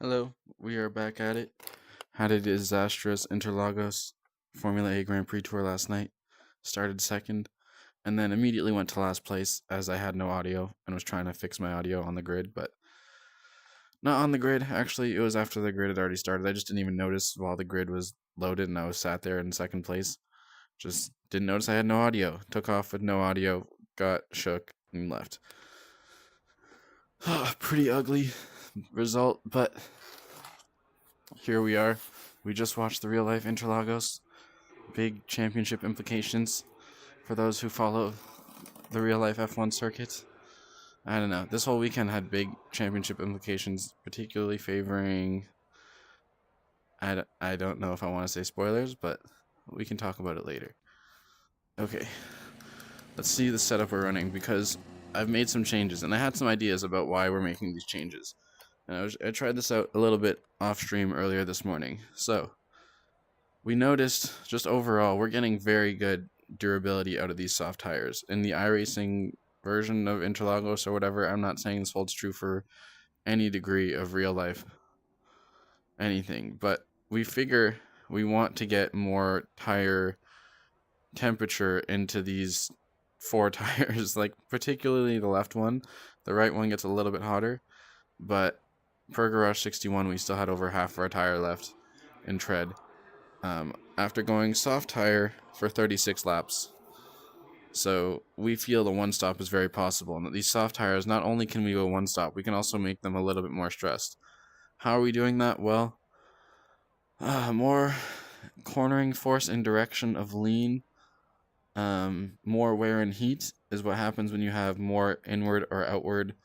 Hello, we are back at it. Had a disastrous Interlagos Formula A Grand Prix tour last night. Started second, and then immediately went to last place as I had no audio and was trying to fix my audio on the grid, but not on the grid. Actually, it was after the grid had already started. I just didn't even notice while the grid was loaded and I was sat there in second place. Just didn't notice I had no audio. Took off with no audio, got shook, and left. Pretty ugly result, but here we are. We just watched the real life Interlagos. Big championship implications for those who follow the real life F1 circuit. I don't know. This whole weekend had big championship implications, particularly favoring. I don't know if I want to say spoilers, but we can talk about it later. Okay, let's see the setup we're running because I've made some changes and I had some ideas about why we're making these changes. And I tried this out a little bit off stream earlier this morning. So, we noticed just overall we're getting very good durability out of these soft tires. In the iRacing version of Interlagos or whatever, I'm not saying this holds true for any degree of real life anything, but we figure we want to get more tire temperature into these four tires, like particularly the left one. The right one gets a little bit hotter, but per Garage 61 we still had over half of our tire left in tread. After going soft tire for 36 laps. So we feel the one stop is very possible, and that these soft tires, not only can we go one stop, we can also make them a little bit more stressed. How are we doing that? Well, more cornering force in direction of lean, more wear and heat is what happens when you have more inward or outward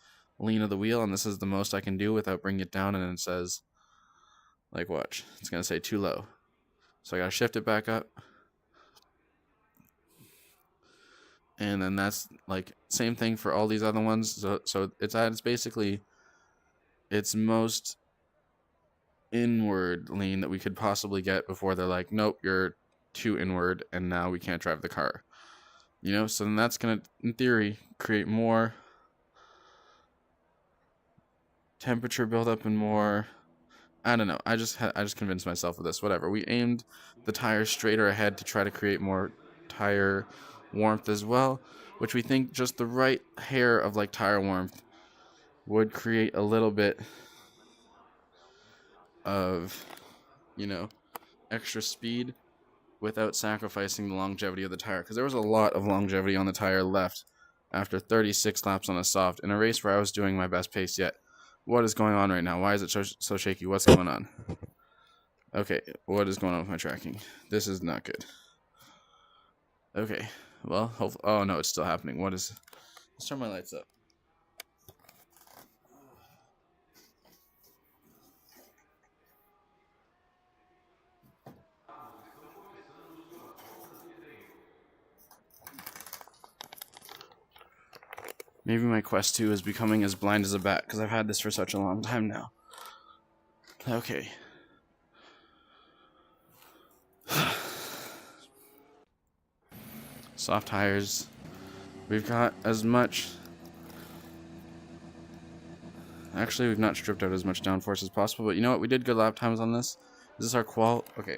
lean of the wheel, and this is the most I can do without bringing it down, and it says, like, watch, it's going to say too low. So I gotta shift it back up. And then that's like same thing for all these other ones. So it's basically its most inward lean that we could possibly get before they're like, nope, you're too inward and now we can't drive the car. So then that's gonna, in theory, create more temperature buildup and more. I don't know. I just convinced myself of this. Whatever. We aimed the tires straighter ahead to try to create more tire warmth as well, which we think just the right hair of like tire warmth would create a little bit of, extra speed without sacrificing the longevity of the tire. Because there was a lot of longevity on the tire left after 36 laps on a soft in a race where I was doing my best pace yet. What is going on right now? Why is it so shaky? What's going on? Okay, what is going on with my tracking? This is not good. Okay, well, oh no, it's still happening. Let's turn my lights up. Maybe my Quest 2 is becoming as blind as a bat because I've had this for such a long time now. Okay. Soft tires. We've got as much. Actually, we've not stripped out as much downforce as possible, but you know what? We did good lap times on this. Is this our qual? Okay.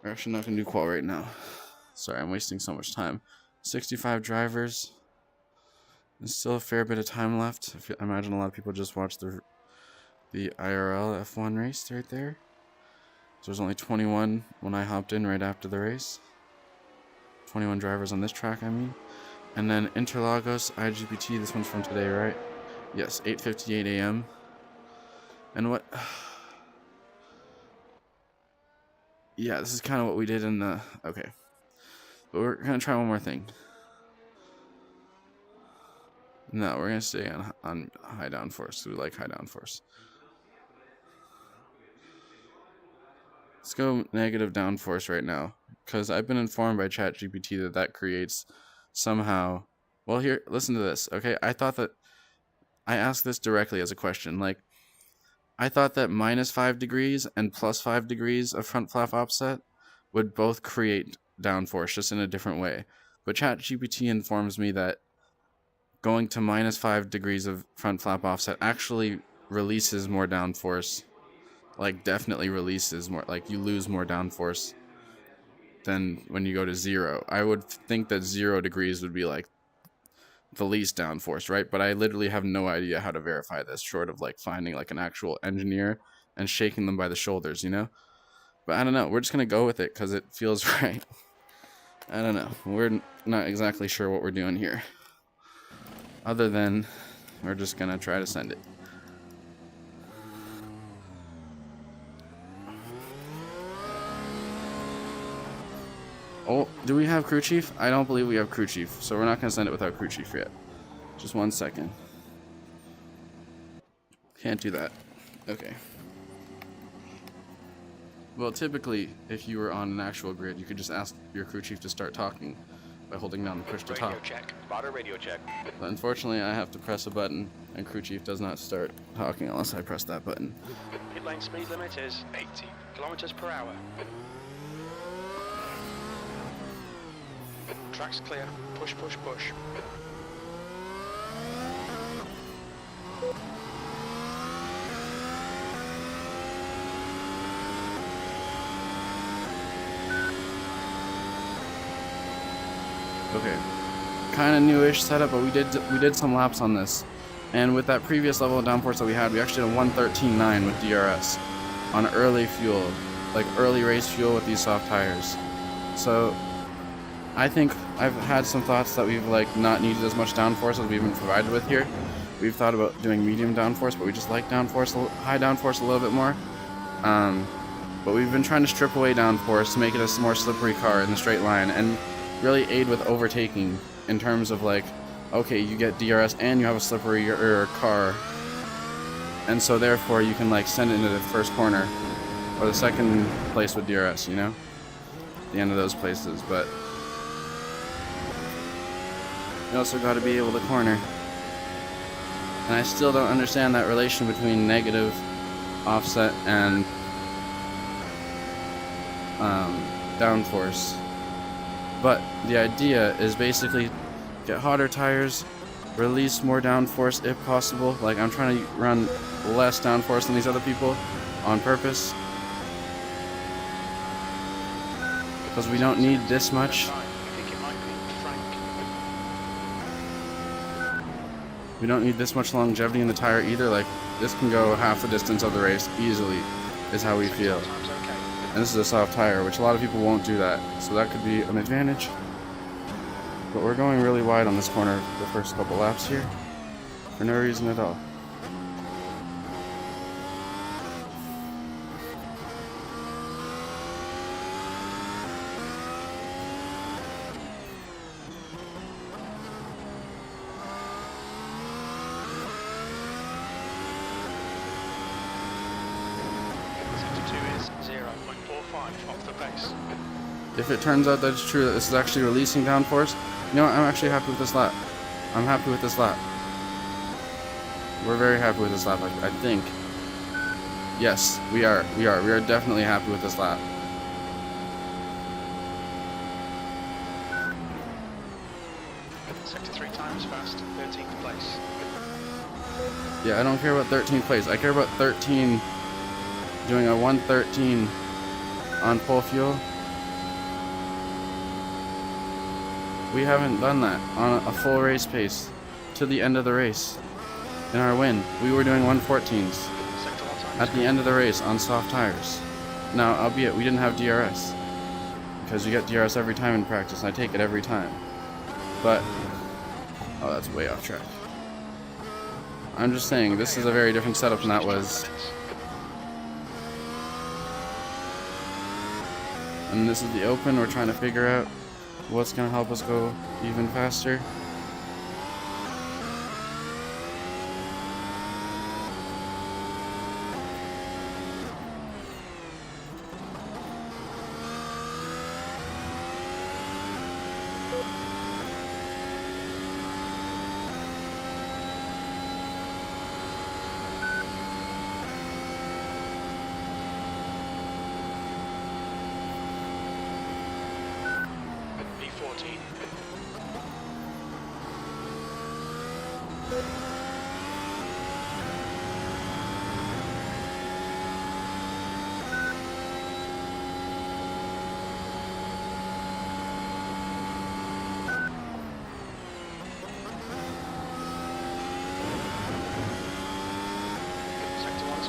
We're actually not going to do qual right now. Sorry, I'm wasting so much time. 65 drivers. There's still a fair bit of time left. I imagine a lot of people just watched the IRL F1 race right there. So there's only 21 when I hopped in right after the race. 21 drivers on this track, I mean. And then Interlagos, IGPT, this one's from today, right? Yes, 8:58 a.m. And what... Yeah, this is kind of what we did in the... Okay. But we're going to try one more thing. No, we're going to stay on high downforce. We like high downforce. Let's go negative downforce right now. Because I've been informed by ChatGPT that creates somehow... Well, here, listen to this, okay? I thought that... I asked this directly as a question. Like, I thought that minus 5 degrees and plus 5 degrees of front flap offset would both create downforce, just in a different way. But ChatGPT informs me that going to minus 5 degrees of front flap offset actually releases more downforce. Like, definitely releases more. Like, you lose more downforce than when you go to 0. I would think that 0 degrees would be like the least downforce, right? But I literally have no idea how to verify this, short of like finding like an actual engineer and shaking them by the shoulders, you know? But I don't know. We're just gonna go with it because it feels right. I don't know. We're not exactly sure what we're doing here, other than we're just gonna try to send it. Oh, do we have crew chief? I don't believe we have crew chief, so we're not gonna send it without crew chief yet. Just 1 second. Can't do that. Okay. Well, typically, if you were on an actual grid, you could just ask your crew chief to start talking by holding down the push to talk. Radio check. But unfortunately, I have to press a button, and crew chief does not start talking unless I press that button. Pit lane speed limit is 80 kilometers per hour. Track's clear. Push, push, push. Okay, kind of newish setup, but we did some laps on this, and with that previous level of downforce that we had, we actually had a 113.9 with DRS on early fuel, like early race fuel with these soft tires. So I think I've had some thoughts that we've like not needed as much downforce as we've been provided with here. We've thought about doing medium downforce, but we just like downforce, high downforce a little bit more. But we've been trying to strip away downforce to make it a more slippery car in the straight line and really aid with overtaking in terms of like, okay, you get DRS and you have a slipperier car, and so therefore you can like send it into the first corner or the second place with DRS, you know, the end of those places. But you also got to be able to corner, and I still don't understand that relation between negative offset and downforce. But the idea is basically get hotter tires, release more downforce if possible. Like, I'm trying to run less downforce than these other people on purpose, because we don't need this much. We don't need this much longevity in the tire either. Like, this can go half the distance of the race easily, is how we feel. And this is a soft tire, which a lot of people won't do that, so that could be an advantage. But we're going really wide on this corner the first couple laps here, for no reason at all. If it turns out that it's true that this is actually releasing downforce, you know what, I'm actually happy with this lap. I'm happy with this lap. We're very happy with this lap, I think. Yes, we are. We are definitely happy with this lap. Sector 3 times fast, 13th place. Yeah, I don't care about 13th place. I care about 13, doing a 113 on full fuel. We haven't done that on a full race pace to the end of the race. In our win, we were doing 114s at the end of the race on soft tires. Now, albeit we didn't have DRS, because you get DRS every time in practice, and I take it every time. But, oh, that's way off track. I'm just saying, this is a very different setup than that was. And this is the open. We're trying to figure out what's going to help us go even faster.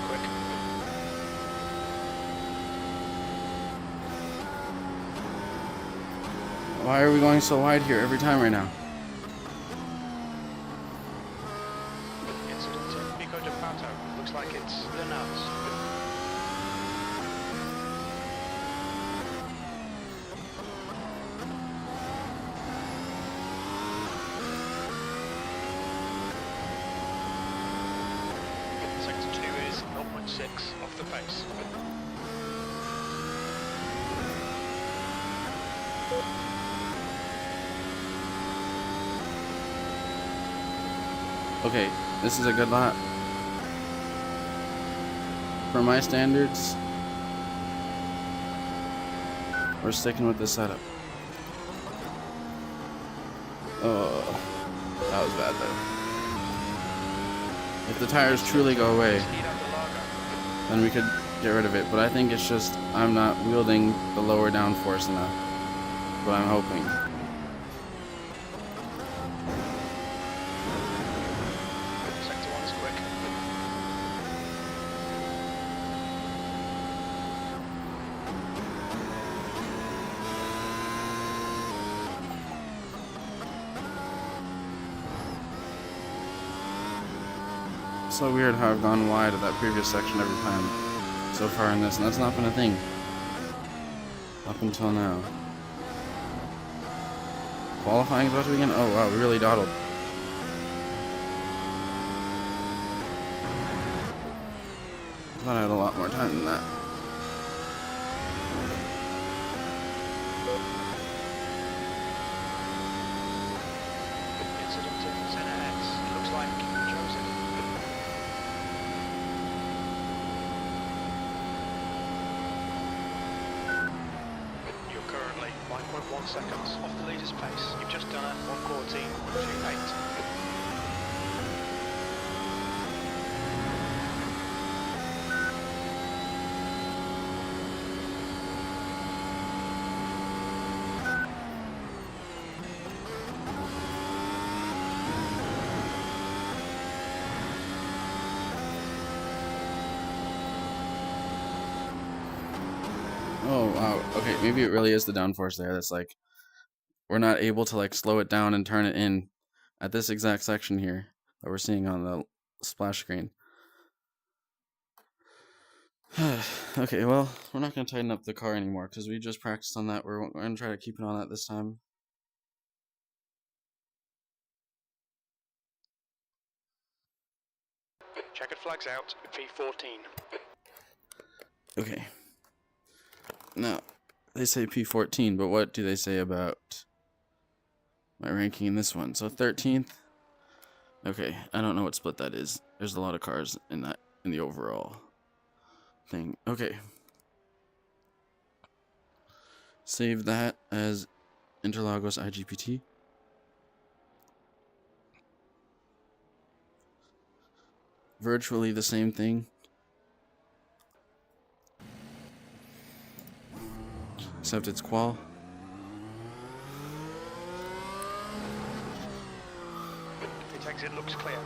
quick. Why are we going so wide here every time right now? Incident in Pico de Pato. Looks like it's the nose. Sector 2 is 0.6 off the pace. Okay, this is a good lap. For my standards, we're sticking with this setup. Oh, that was bad though. If the tires truly go away, Speed up the lager. then we could get rid of it. But I think it's just I'm not wielding the lower downforce enough. But I'm hoping. Sector 1 is quick. So weird how I've gone wide at that previous section every time so far in this, and that's not been a thing up until now. Qualifying is about to begin. Oh wow, we really dawdled. I thought I had a lot more time than that. Incident in Senna X. Looks like Joseph. You're currently 5.1 seconds off the leader's pace. You've just done a 1:14.28. Oh wow. Okay, maybe it really is the downforce there. That's like we're not able to like slow it down and turn it in at this exact section here that we're seeing on the splash screen. Okay, well, we're not going to tighten up the car anymore because we just practiced on that. We're going to try to keep it on that this time. Checkered flags out. P14. Okay. Now, they say P14, but what do they say about my ranking in this one? So 13th. Okay, I don't know what split that is. There's a lot of cars in the overall thing. Okay. Save that as Interlagos IGPT. Virtually the same thing. Except it's qual. Pit exit looks clear.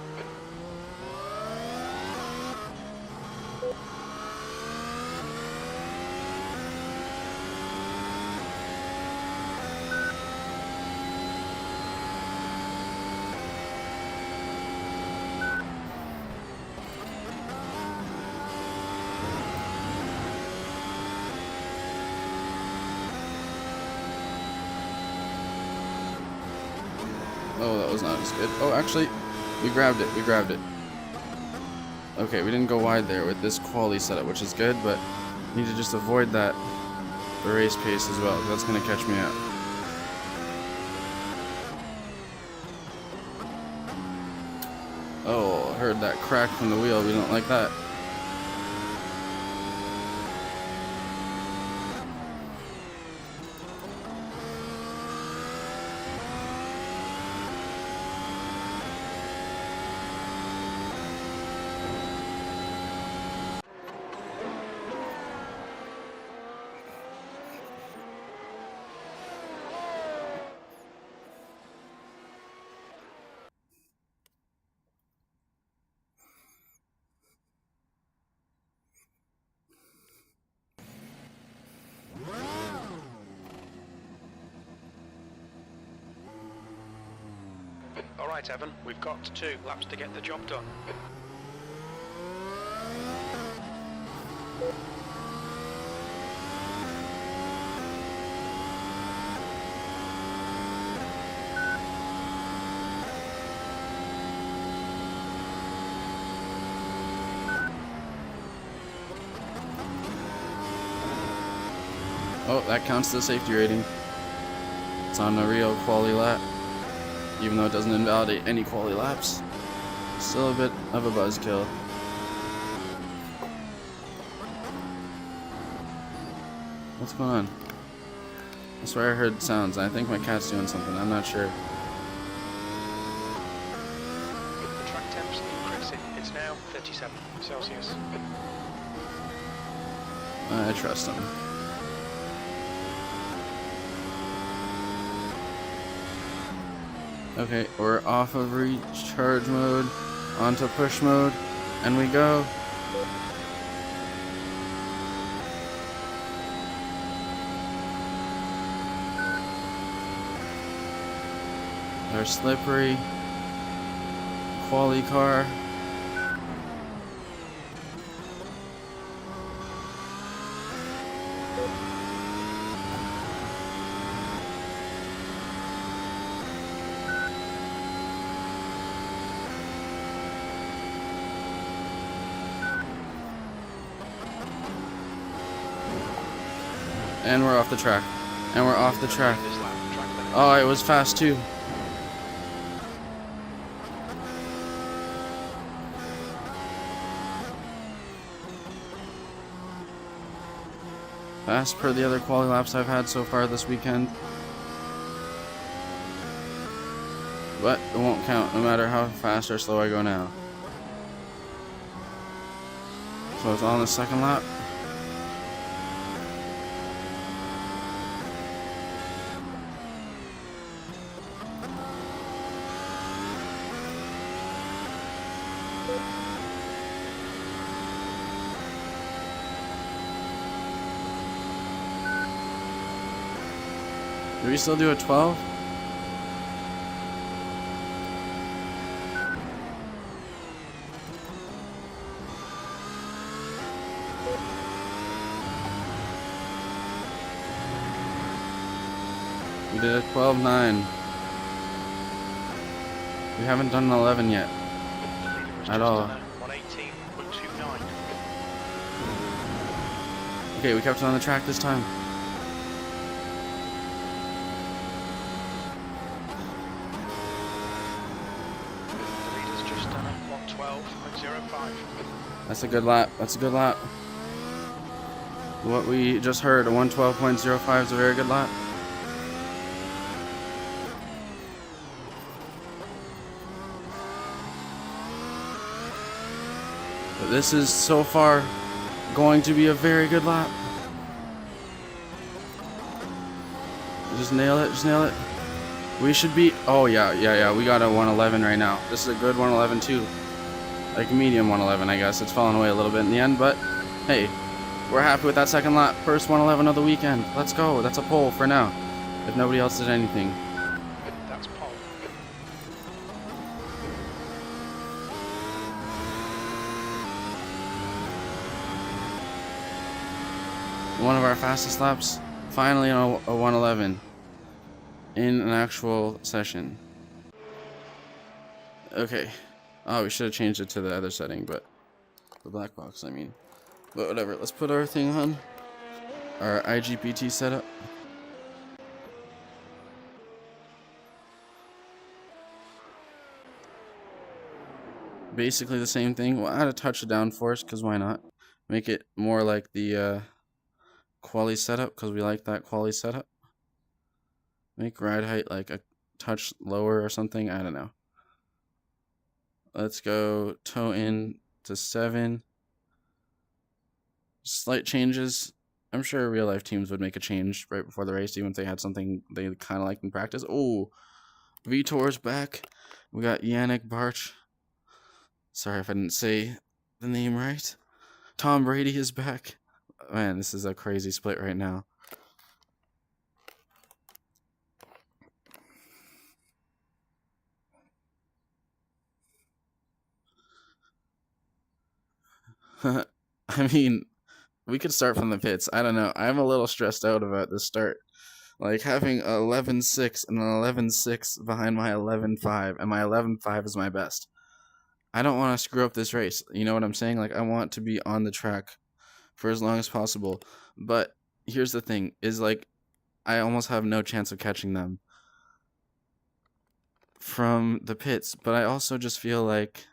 Oh, that was not as good. Oh, actually, we grabbed it. We grabbed it. Okay, we didn't go wide there with this quality setup, which is good, but we need to just avoid that for race pace as well, because that's going to catch me out. Oh, I heard that crack from the wheel. We don't like that. All right, Evan, we've got 2 laps to get the job done. Oh, that counts the safety rating. It's on a real quality lap. Even though it doesn't invalidate any quality laps. Still a bit of a buzzkill. What's going on? I swear I heard sounds. I think my cat's doing something. I'm not sure. The track temps increasing. It's now 37 Celsius. I trust him. Okay, we're off of recharge mode, onto push mode, and we go. They're slippery. Quali car. And we're off the track. And we're off the track. Oh, it was fast too. Fast per the other quali laps I've had so far this weekend. But it won't count no matter how fast or slow I go now. So it's on the second lap. Do we still do a 12? We did a 12.9. We haven't done an 11 yet. At all. 118.29. Okay, we kept it on the track this time. The leader's just done a 112.05. That's a good lap. That's a good lap. What we just heard, a 112.05 is a very good lap. But this is so far going to be a very good lap. Just nail it, just nail it. We should be, oh yeah, we got a 111 right now. This is a good 111 too. Like medium 111, I guess. It's fallen away a little bit in the end, but hey, we're happy with that second lap. First 111 of the weekend. Let's go. That's a pole for now. If nobody else did anything. That's pole. One of our fastest laps. Finally on a 111. In an actual session. Okay. Oh, we should have changed it to the other setting, but the black box, I mean. But whatever, let's put our thing on. Our IGPT setup. Basically the same thing. We'll add a touch of downforce, because why not? Make it more like the quali setup, because we like that quali setup. Make ride height like a touch lower or something. I don't know. Let's go toe in to 7. Slight changes. I'm sure real life teams would make a change right before the race, even if they had something they kind of liked in practice. Oh, Vitor's back. We got Yannick Barch. Sorry if I didn't say the name right. Tom Brady is back. Man, this is a crazy split right now. I mean, we could start from the pits. I don't know. I'm a little stressed out about this start. Like having 11.6 and an 11.6 behind my 11.5, and my 11.5 is my best. I don't want to screw up this race. You know what I'm saying? Like I want to be on the track for as long as possible. But here's the thing: is like I almost have no chance of catching them from the pits. But I also just feel like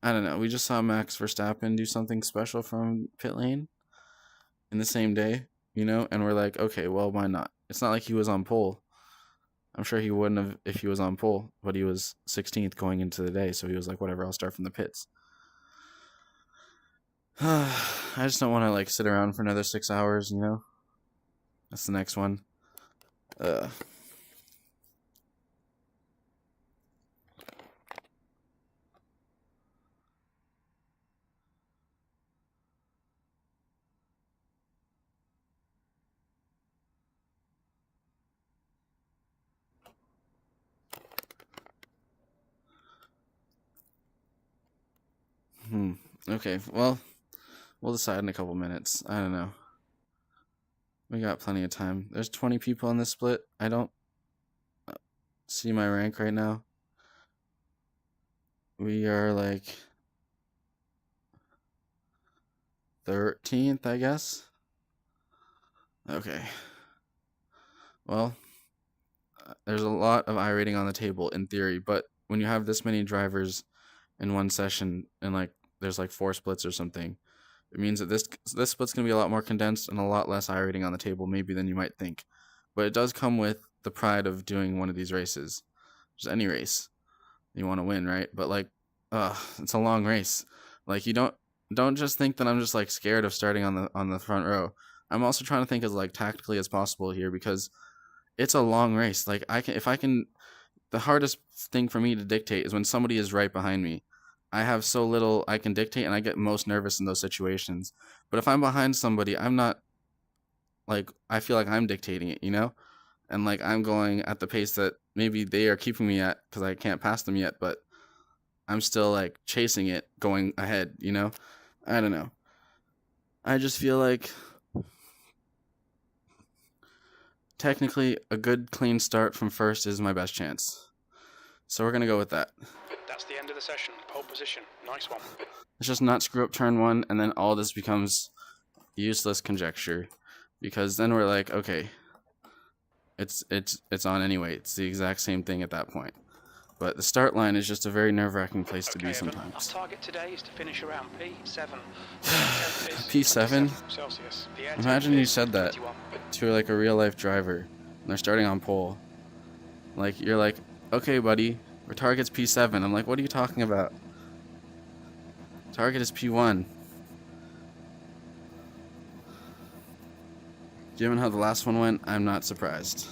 I don't know. We just saw Max Verstappen do something special from pit lane in the same day, you know, and we're like, okay, well, why not? It's not like he was on pole. I'm sure he wouldn't have if he was on pole, but he was 16th going into the day, so he was like, whatever, I'll start from the pits. I just don't want to like sit around for another 6 hours, you know. That's the next one. Uh. Okay, well, we'll decide in a couple minutes. I don't know. We got plenty of time. There's 20 people in this split. I don't see my rank right now. We are like 13th, I guess. Okay. Well, there's a lot of iRating on the table in theory, but when you have this many drivers in one session and like there's like 4 splits or something, it means that this split's gonna be a lot more condensed and a lot less iRating on the table maybe than you might think. But it does come with the pride of doing one of these races. Just any race. You want to win, right? But like, it's a long race. Like you don't just think that I'm just like scared of starting on the front row. I'm also trying to think as like tactically as possible here because it's a long race. Like if I can, the hardest thing for me to dictate is when somebody is right behind me. I have so little I can dictate, and I get most nervous in those situations. But if I'm behind somebody, I'm not like I feel like I'm dictating it, you know, and like I'm going at the pace that maybe they are keeping me at because I can't pass them yet, but I'm still like chasing it, going ahead, you know? I don't know. I just feel like technically a good clean start from first is my best chance. So we're going to go with that. That's the end of the session. Pole position. Nice one. Let's just not screw up turn 1 and then all this becomes useless conjecture because then we're like, okay, it's on anyway. It's the exact same thing at that point. But the start line is just a very nerve-wracking place to be sometimes. Our target today is to finish around P7. P7? Celsius. Imagine you said that to like a real-life driver, and they're starting on pole. Like, you're like, okay, buddy, our target's P7. I'm like, what are you talking about? Target is P1. Given how the last one went, I'm not surprised.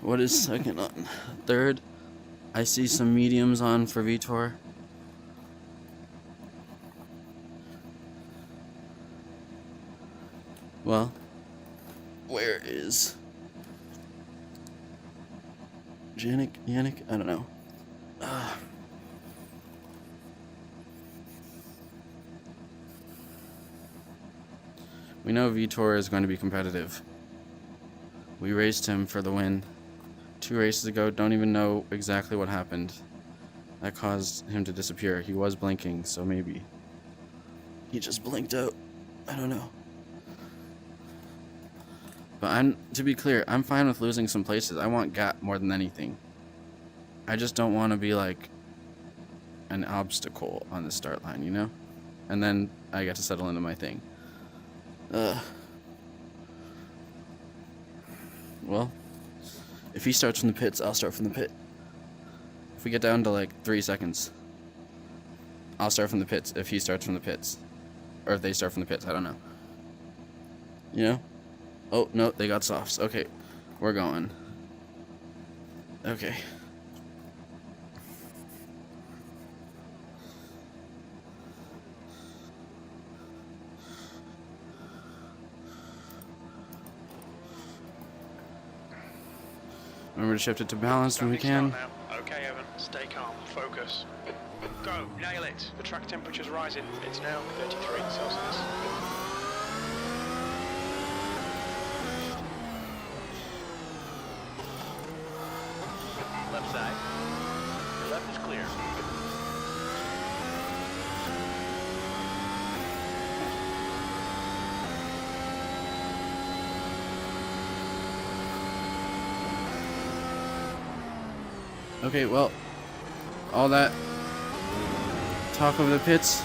What is second on? Third, I see some mediums on for Vitor. Well, where is Yannick? I don't know. We know Vitor is going to be competitive. We raced him for the win 2 races ago. Don't even know exactly what happened that caused him to disappear. He was blinking, so maybe he just blinked out. I don't know. But to be clear, I'm fine with losing some places. I want gap more than anything. I just don't want to be like an obstacle on the start line, you know? And then I get to settle into my thing. Well, if he starts from the pits, I'll start from the pit. If we get down to like 3 seconds, I'll start from the pits if he starts from the pits. Or if they start from the pits, I don't know. You know? Oh, no, they got softs. Okay, we're going. Okay. Remember to shift it to balance when we can. Okay, Evan, stay calm. calm, focus. Go, nail it. The track temperature's rising. It's now 33 Celsius. Left side. Your left is clear. Okay, well, all that talk of the pits.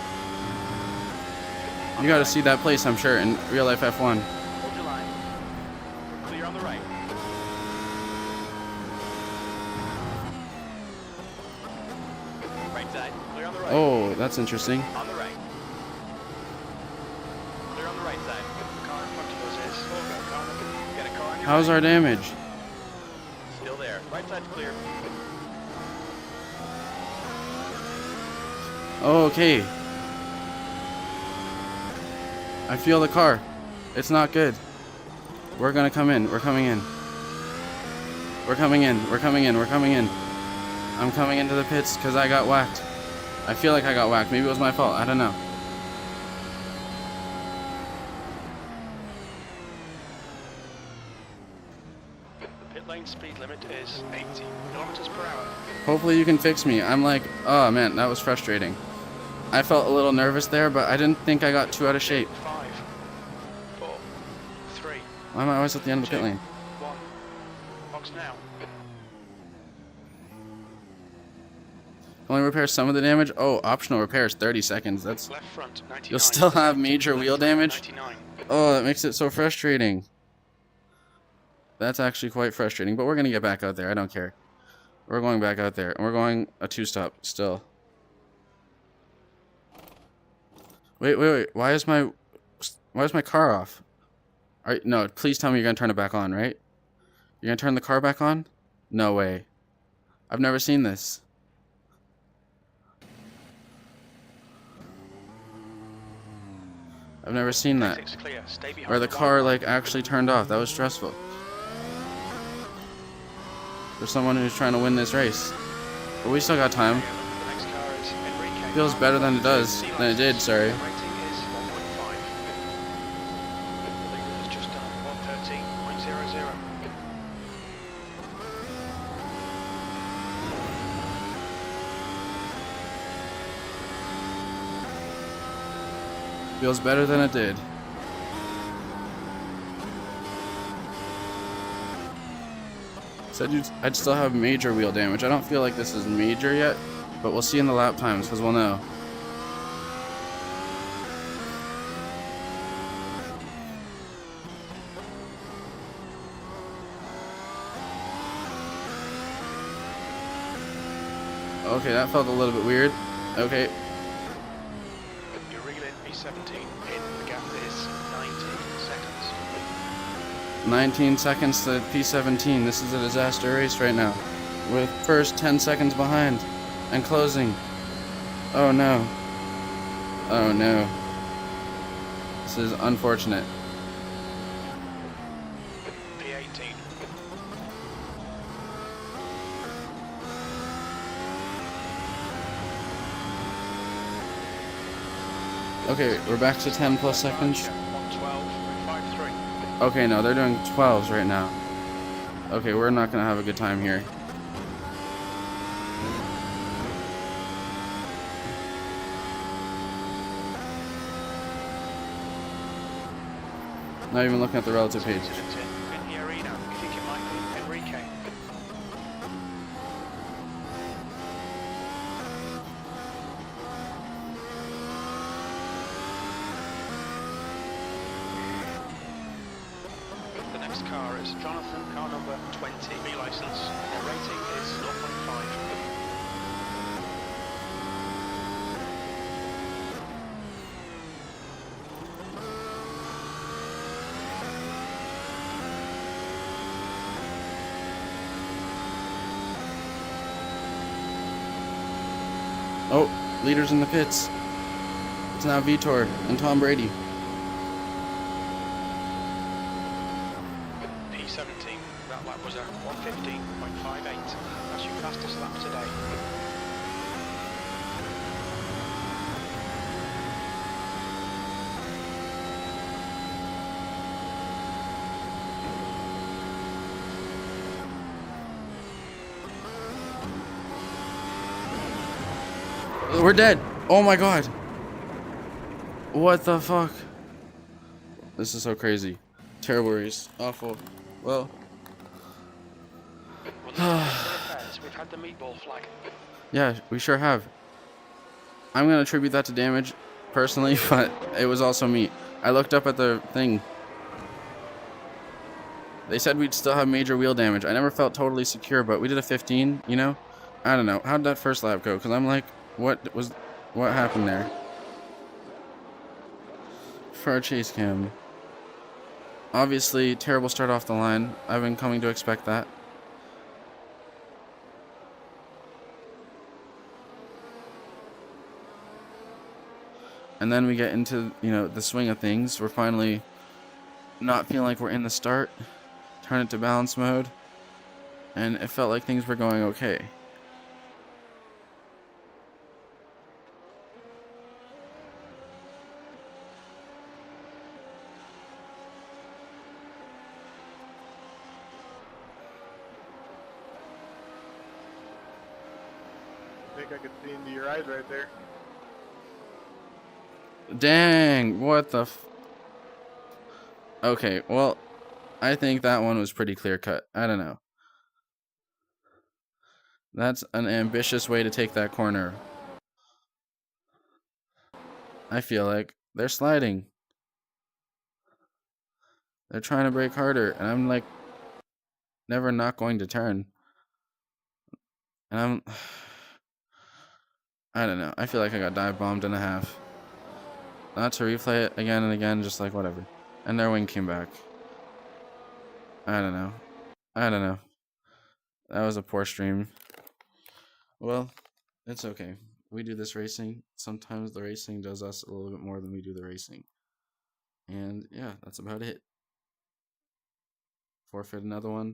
You gotta see that place, I'm sure, in real life F1. Hold your line. Clear on the right. Right side. Clear on the right. Oh, that's interesting. On the right. Clear on the right side. The car in front of us is. Oh, car. Get a car on your How's right. our damage? Still there. Right side's clear. Oh, okay. I feel the car. It's not good. We're gonna come in. We're coming in. We're coming in. We're coming in. We're coming in. I'm coming into the pits because I got whacked. I feel like I got whacked. Maybe it was my fault. I don't know. The pit lane speed limit is 80 kilometers per hour. Hopefully you can fix me. I'm like, oh man, that was frustrating. I felt a little nervous there, but I didn't think I got too out of shape. 5, 4, 3, Why am I always at the end of the pit lane? 1. Box now. Only repair some of the damage? Oh, optional repairs, 30 seconds. That's. Left front 99. You'll still have major wheel damage? 99. Oh, that makes it so frustrating. That's actually quite frustrating, but we're gonna get back out there. I don't care. We're going back out there, and we're going a two-stop still. Wait. Why is my car off? Alright, no, please tell me you're gonna turn it back on, right? You're gonna turn the car back on? No way. I've never seen this. I've never seen that. Exit's clear. Stay behind Where the right car line. like actually turned off. That was stressful. For someone who's trying to win this race. But we still got time. The next car is Enrique. Feels better than it does. Than it did, sorry. The rating is 1.5. The leader has just done 113.00. Feels better than it did. Said I'd still have major wheel damage. I don't feel like this is major yet, but we'll see in the lap times because we'll know. Okay, that felt a little bit weird. Okay. You're reeling P17 in. The gap is 19 seconds. 19 seconds to P17. This is a disaster race right now. With first 10 seconds behind and closing. Oh no. Oh no. This is unfortunate. P18. Okay, we're back to 10 plus seconds. 112.53. Okay, no, they're doing 12s right now. Okay, we're not gonna have a good time here. Not even looking at the relative page. In the arena, you think it might be Enrique? The next car is Jonathan, car number 20, B license. Their rating is 0.5. Oh, leaders in the pits. It's now Vitor and Tom Brady. P17, that lap was a 115.58. That's your fastest lap today. We're dead. Oh my god. What the fuck? This is so crazy. Terrible race. Awful. Well. Well, this is for repairs. We've had the meatball flag. Yeah, we sure have. I'm gonna attribute that to damage, personally, but it was also me. I looked up at the thing. They said we'd still have major wheel damage. I never felt totally secure, but we did a 15, you know? I don't know. How did that first lap go? Because I'm like, what happened there? For our chase cam. Obviously, terrible start off the line. I've been coming to expect that. And then we get into, you know, the swing of things. We're finally not feeling like we're in the start. Turn it to balance mode. And it felt like things were going okay. I think I could see into your eyes right there. Dang, what the Okay, well, I think that one was pretty clear cut. I don't know. That's an ambitious way to take that corner. I feel like they're sliding. They're trying to brake harder, and I'm like never not going to turn. And I don't know. I feel like I got dive bombed and a half. Not to replay it again and again, just like whatever. And their wing came back. I don't know. I don't know. That was a poor stream. Well, it's okay. We do this racing. Sometimes the racing does us a little bit more than we do the racing. And yeah, that's about it. Forfeit another one.